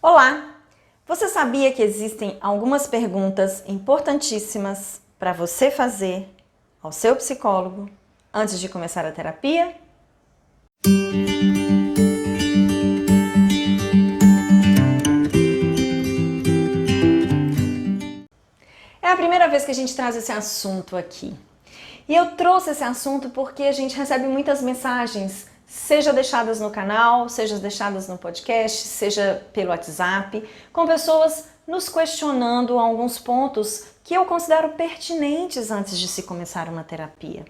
Olá! Você sabia que existem algumas perguntas importantíssimas para você fazer ao seu psicólogo antes de começar a terapia? É a primeira vez que a gente traz esse assunto aqui. E eu trouxe esse assunto porque a gente recebe muitas mensagens, seja deixadas no canal, seja deixadas no podcast, seja pelo WhatsApp, com pessoas nos questionando alguns pontos que eu considero pertinentes antes de se começar uma terapia.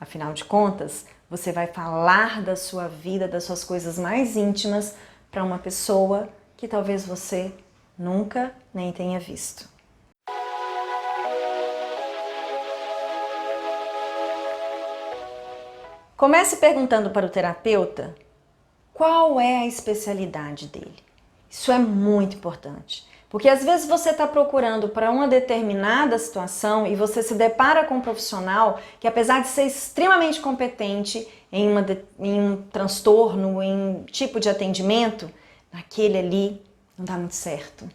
Afinal de contas, você vai falar da sua vida, das suas coisas mais íntimas para uma pessoa que talvez você nunca nem tenha visto. Comece perguntando para o terapeuta qual é a especialidade dele. Isso é muito importante, porque às vezes você está procurando para uma determinada situação e você se depara com um profissional que, apesar de ser extremamente competente em um transtorno, em um tipo de atendimento, naquele ali não dá muito certo.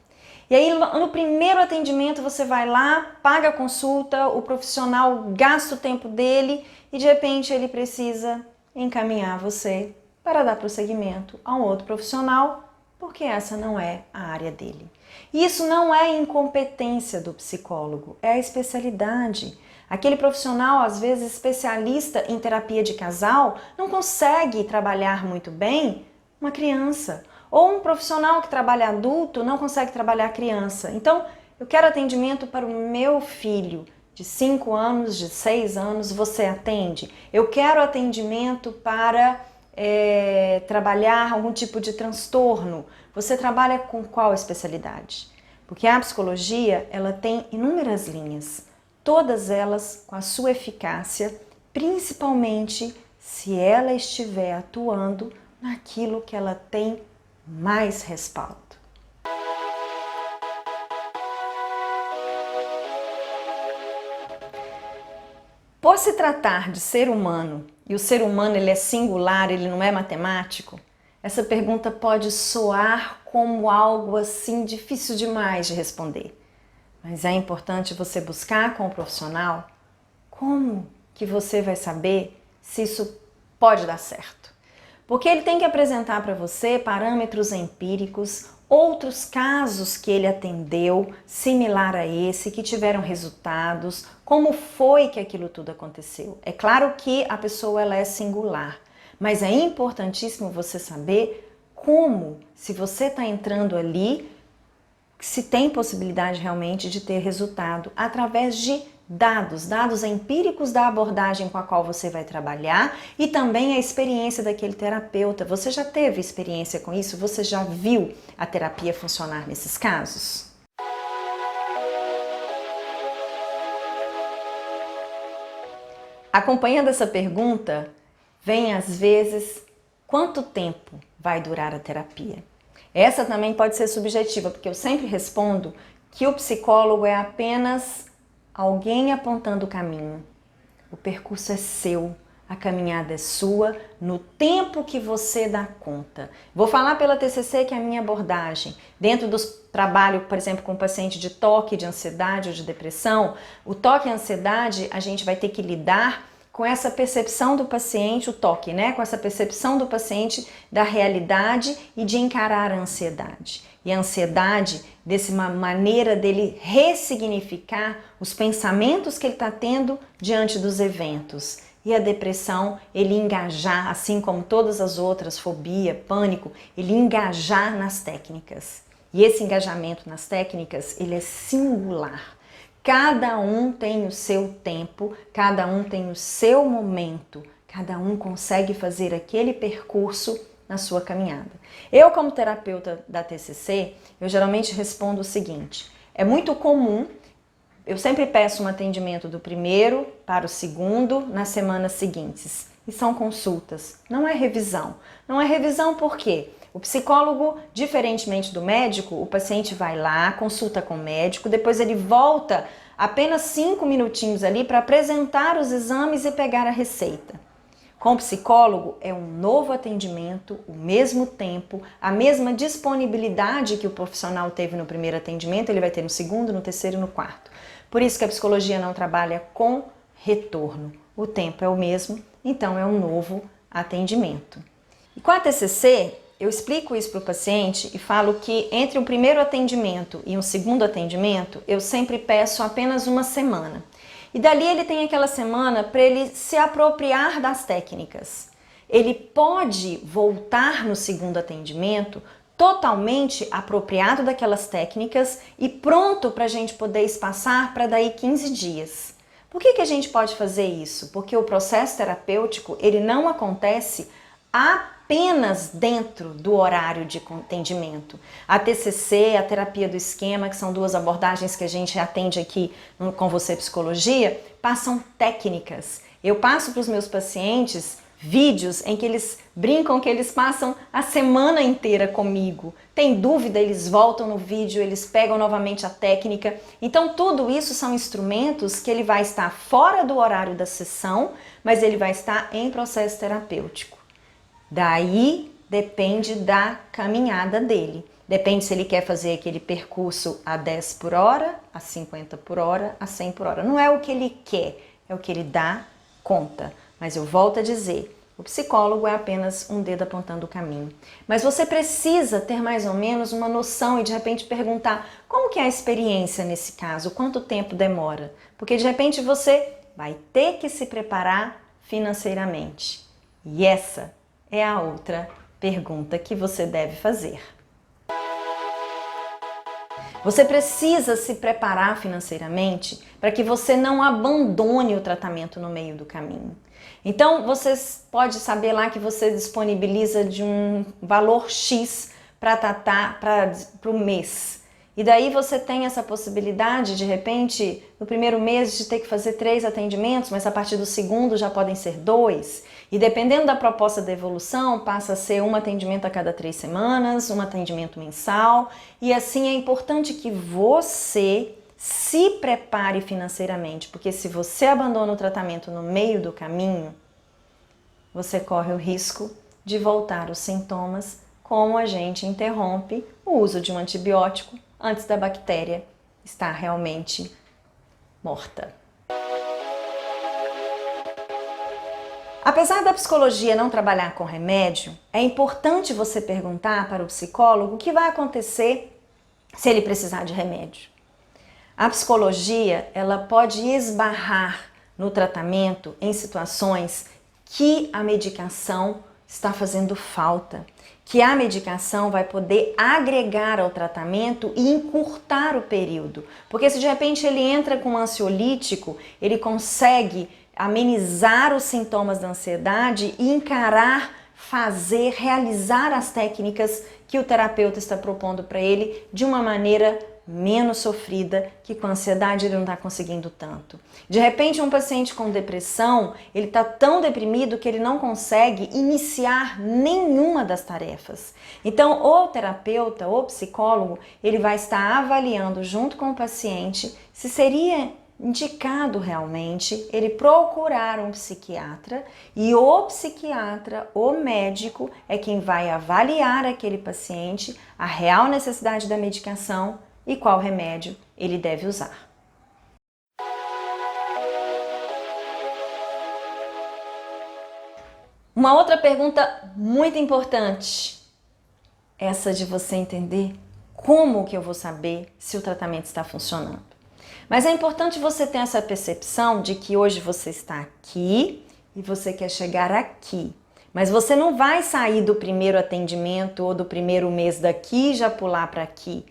E aí, no primeiro atendimento, você vai lá, paga a consulta, o profissional gasta o tempo dele e, de repente, ele precisa encaminhar você para dar prosseguimento a um outro profissional, porque essa não é a área dele. E isso não é incompetência do psicólogo, é a especialidade. Aquele profissional, às vezes especialista em terapia de casal, não consegue trabalhar muito bem uma criança. Ou um profissional que trabalha adulto não consegue trabalhar criança. Então, eu quero atendimento para o meu filho de 5 anos, de 6 anos, você atende? Eu quero atendimento para trabalhar algum tipo de transtorno. Você trabalha com qual especialidade? Porque a psicologia, ela tem inúmeras linhas, todas elas com a sua eficácia, principalmente se ela estiver atuando naquilo que ela tem mais respaldo. Por se tratar de ser humano, e o ser humano ele é singular, ele não é matemático, essa pergunta pode soar como algo assim difícil demais de responder. Mas é importante você buscar com o profissional como que você vai saber se isso pode dar certo. Porque ele tem que apresentar para você parâmetros empíricos, outros casos que ele atendeu, similar a esse, que tiveram resultados, como foi que aquilo tudo aconteceu. É claro que a pessoa ela é singular, mas é importantíssimo você saber como, se você está entrando ali, se tem possibilidade realmente de ter resultado através de dados empíricos da abordagem com a qual você vai trabalhar e também a experiência daquele terapeuta. Você já teve experiência com isso? Você já viu a terapia funcionar nesses casos? Acompanhando essa pergunta, vem às vezes quanto tempo vai durar a terapia? Essa também pode ser subjetiva, porque eu sempre respondo que o psicólogo é apenas alguém apontando o caminho. O percurso é seu, a caminhada é sua, no tempo que você dá conta. Vou falar pela TCC que é a minha abordagem. Dentro do trabalho, por exemplo, com paciente de toque, de ansiedade ou de depressão, o toque e a ansiedade, a gente vai ter que lidar com essa percepção do paciente, o toque, né? Com essa percepção do paciente da realidade e de encarar a ansiedade. E a ansiedade, dessa maneira dele ressignificar os pensamentos que ele está tendo diante dos eventos. E a depressão, ele engajar, assim como todas as outras, fobia, pânico, ele engajar nas técnicas. E esse engajamento nas técnicas, ele é singular. Cada um tem o seu tempo, cada um tem o seu momento, cada um consegue fazer aquele percurso na sua caminhada. Eu, como terapeuta da TCC, eu geralmente respondo o seguinte: é muito comum, eu sempre peço um atendimento do primeiro para o segundo nas semanas seguintes. E são consultas, não é revisão. Não é revisão por quê? O psicólogo, diferentemente do médico, o paciente vai lá, consulta com o médico, depois ele volta apenas 5 minutinhos ali para apresentar os exames e pegar a receita. Com o psicólogo é um novo atendimento, o mesmo tempo, a mesma disponibilidade que o profissional teve no primeiro atendimento, ele vai ter no segundo, no terceiro e no quarto. Por isso que a psicologia não trabalha com retorno. O tempo é o mesmo, então é um novo atendimento. E com a TCC, eu explico isso para o paciente e falo que entre um primeiro atendimento e um segundo atendimento, eu sempre peço apenas uma semana. E dali ele tem aquela semana para ele se apropriar das técnicas. Ele pode voltar no segundo atendimento totalmente apropriado daquelas técnicas e pronto para a gente poder espaçar para daí 15 dias. Por que a gente pode fazer isso? Porque o processo terapêutico ele não acontece apenas dentro do horário de atendimento. A TCC, a terapia do esquema, que são duas abordagens que a gente atende aqui com Você Psicologia, passam técnicas. Eu passo para os meus pacientes vídeos em que eles brincam que eles passam a semana inteira comigo. Tem dúvida, eles voltam no vídeo, eles pegam novamente a técnica. Então tudo isso são instrumentos que ele vai estar fora do horário da sessão, mas ele vai estar em processo terapêutico. Daí depende da caminhada dele. Depende se ele quer fazer aquele percurso a 10 por hora, a 50 por hora, a 100 por hora. Não é o que ele quer, é o que ele dá conta. Mas eu volto a dizer, o psicólogo é apenas um dedo apontando o caminho. Mas você precisa ter mais ou menos uma noção e de repente perguntar como que é a experiência nesse caso, quanto tempo demora. Porque de repente você vai ter que se preparar financeiramente. E essa é a outra pergunta que você deve fazer. Você precisa se preparar financeiramente para que você não abandone o tratamento no meio do caminho. Então, você pode saber lá que você disponibiliza de um valor X para tratar para o mês. E daí você tem essa possibilidade, de repente, no primeiro mês de ter que fazer 3 atendimentos, mas a partir do segundo já podem ser 2. E dependendo da proposta da evolução, passa a ser um atendimento a cada 3 semanas, um atendimento mensal. E assim é importante que você se prepare financeiramente, porque se você abandona o tratamento no meio do caminho, você corre o risco de voltar os sintomas, como a gente interrompe o uso de um antibiótico antes da bactéria estar realmente morta. Apesar da psicologia não trabalhar com remédio, é importante você perguntar para o psicólogo o que vai acontecer se ele precisar de remédio. A psicologia, ela pode esbarrar no tratamento em situações que a medicação está fazendo falta, que a medicação vai poder agregar ao tratamento e encurtar o período. Porque se de repente ele entra com um ansiolítico, ele consegue amenizar os sintomas da ansiedade e encarar, fazer, realizar as técnicas que o terapeuta está propondo para ele de uma maneira menos sofrida, que com a ansiedade ele não está conseguindo tanto. De repente, um paciente com depressão, ele está tão deprimido que ele não consegue iniciar nenhuma das tarefas. Então, o terapeuta, o psicólogo, ele vai estar avaliando junto com o paciente se seria indicado realmente ele procurar um psiquiatra, e o psiquiatra, o médico, é quem vai avaliar aquele paciente, a real necessidade da medicação e qual remédio ele deve usar. Uma outra pergunta muito importante, essa de você entender como que eu vou saber se o tratamento está funcionando. Mas é importante você ter essa percepção de que hoje você está aqui e você quer chegar aqui. Mas você não vai sair do primeiro atendimento ou do primeiro mês daqui e já pular para aqui.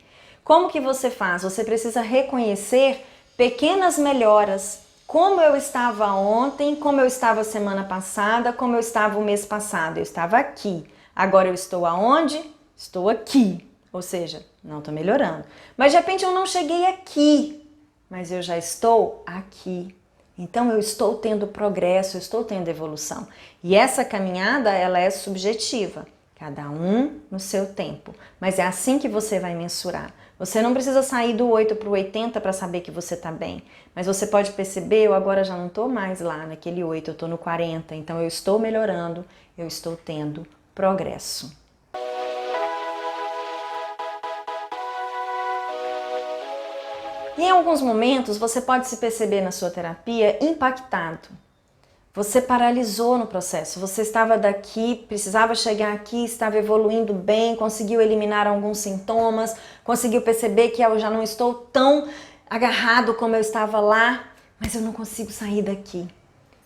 Como que você faz? Você precisa reconhecer pequenas melhoras. Como eu estava ontem, como eu estava semana passada, como eu estava o mês passado. Eu estava aqui. Agora eu estou aonde? Estou aqui. Ou seja, não estou melhorando. Mas de repente eu não cheguei aqui, mas eu já estou aqui. Então eu estou tendo progresso, eu estou tendo evolução. E essa caminhada, ela é subjetiva. Cada um no seu tempo. Mas é assim que você vai mensurar. Você não precisa sair do 8 para o 80 para saber que você está bem. Mas você pode perceber, eu agora já não estou mais lá naquele 8, eu estou no 40. Então eu estou melhorando, eu estou tendo progresso. E em alguns momentos você pode se perceber na sua terapia impactado. Você paralisou no processo, você estava daqui, precisava chegar aqui, estava evoluindo bem, conseguiu eliminar alguns sintomas, conseguiu perceber que eu já não estou tão agarrado como eu estava lá, mas eu não consigo sair daqui.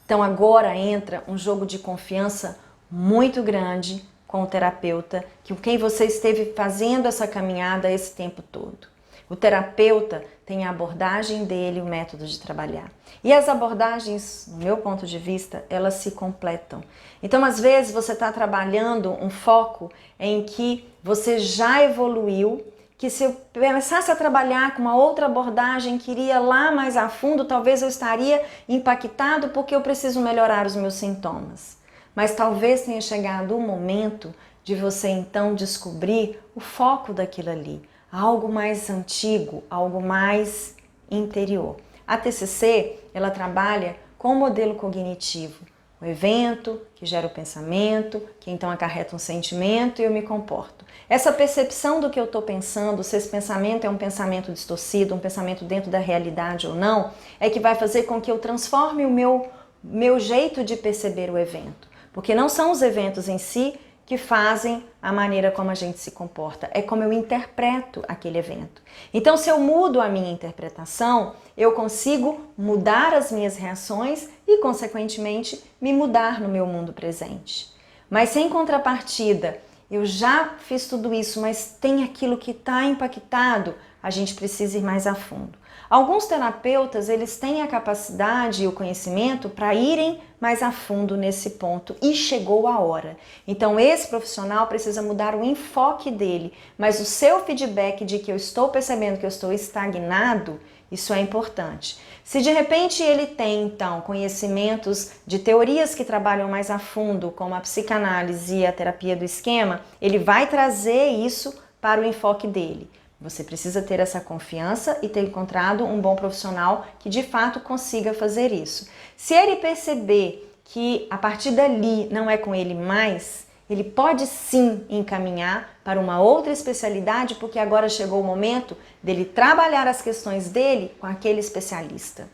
Então agora entra um jogo de confiança muito grande com o terapeuta, com quem você esteve fazendo essa caminhada esse tempo todo. O terapeuta tem a abordagem dele, o método de trabalhar. E as abordagens, no meu ponto de vista, elas se completam. Então, às vezes, você está trabalhando um foco em que você já evoluiu, que se eu começasse a trabalhar com uma outra abordagem que iria lá mais a fundo, talvez eu estaria impactado porque eu preciso melhorar os meus sintomas. Mas talvez tenha chegado o momento de você, então, descobrir o foco daquilo ali. Algo mais antigo, algo mais interior. A TCC, ela trabalha com o modelo cognitivo. O evento, que gera o pensamento, que então acarreta um sentimento e eu me comporto. Essa percepção do que eu estou pensando, se esse pensamento é um pensamento distorcido, um pensamento dentro da realidade ou não, é que vai fazer com que eu transforme o meu jeito de perceber o evento. Porque não são os eventos em si que fazem a maneira como a gente se comporta, é como eu interpreto aquele evento. Então, se eu mudo a minha interpretação, eu consigo mudar as minhas reações e, consequentemente, me mudar no meu mundo presente. Mas sem contrapartida, eu já fiz tudo isso, mas tem aquilo que está impactado, a gente precisa ir mais a fundo. Alguns terapeutas, eles têm a capacidade e o conhecimento para irem mais a fundo nesse ponto e chegou a hora. Então esse profissional precisa mudar o enfoque dele, mas o seu feedback de que eu estou percebendo que eu estou estagnado, isso é importante. Se de repente ele tem então conhecimentos de teorias que trabalham mais a fundo, como a psicanálise e a terapia do esquema, ele vai trazer isso para o enfoque dele. Você precisa ter essa confiança e ter encontrado um bom profissional que de fato consiga fazer isso. Se ele perceber que a partir dali não é com ele mais, ele pode sim encaminhar para uma outra especialidade, porque agora chegou o momento dele trabalhar as questões dele com aquele especialista.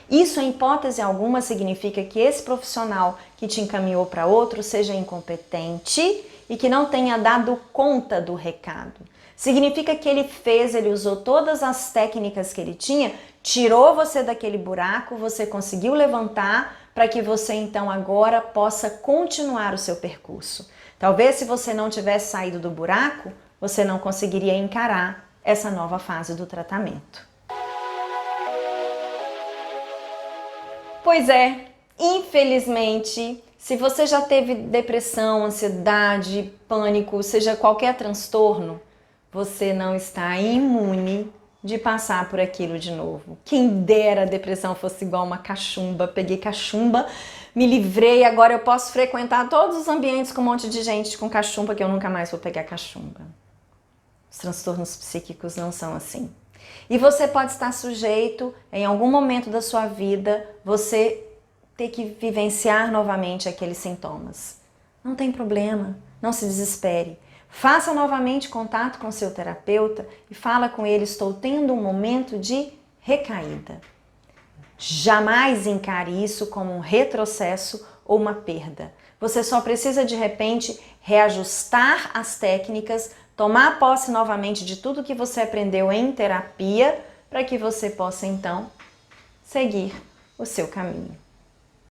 Isso, em hipótese alguma, significa que esse profissional que te encaminhou para outro seja incompetente e que não tenha dado conta do recado. Significa que ele usou todas as técnicas que ele tinha, tirou você daquele buraco, você conseguiu levantar para que você então agora possa continuar o seu percurso. Talvez se você não tivesse saído do buraco, você não conseguiria encarar essa nova fase do tratamento. Pois é, infelizmente, se você já teve depressão, ansiedade, pânico, seja qualquer transtorno, você não está imune de passar por aquilo de novo. Quem dera a depressão fosse igual uma cachumba. Peguei cachumba, me livrei, agora eu posso frequentar todos os ambientes com um monte de gente com cachumba que eu nunca mais vou pegar cachumba. Os transtornos psíquicos não são assim. E você pode estar sujeito, em algum momento da sua vida, você ter que vivenciar novamente aqueles sintomas. Não tem problema, não se desespere. Faça novamente contato com seu terapeuta e fala com ele, estou tendo um momento de recaída. Jamais encare isso como um retrocesso ou uma perda. Você só precisa de repente reajustar as técnicas, tomar posse novamente de tudo que você aprendeu em terapia para que você possa então seguir o seu caminho.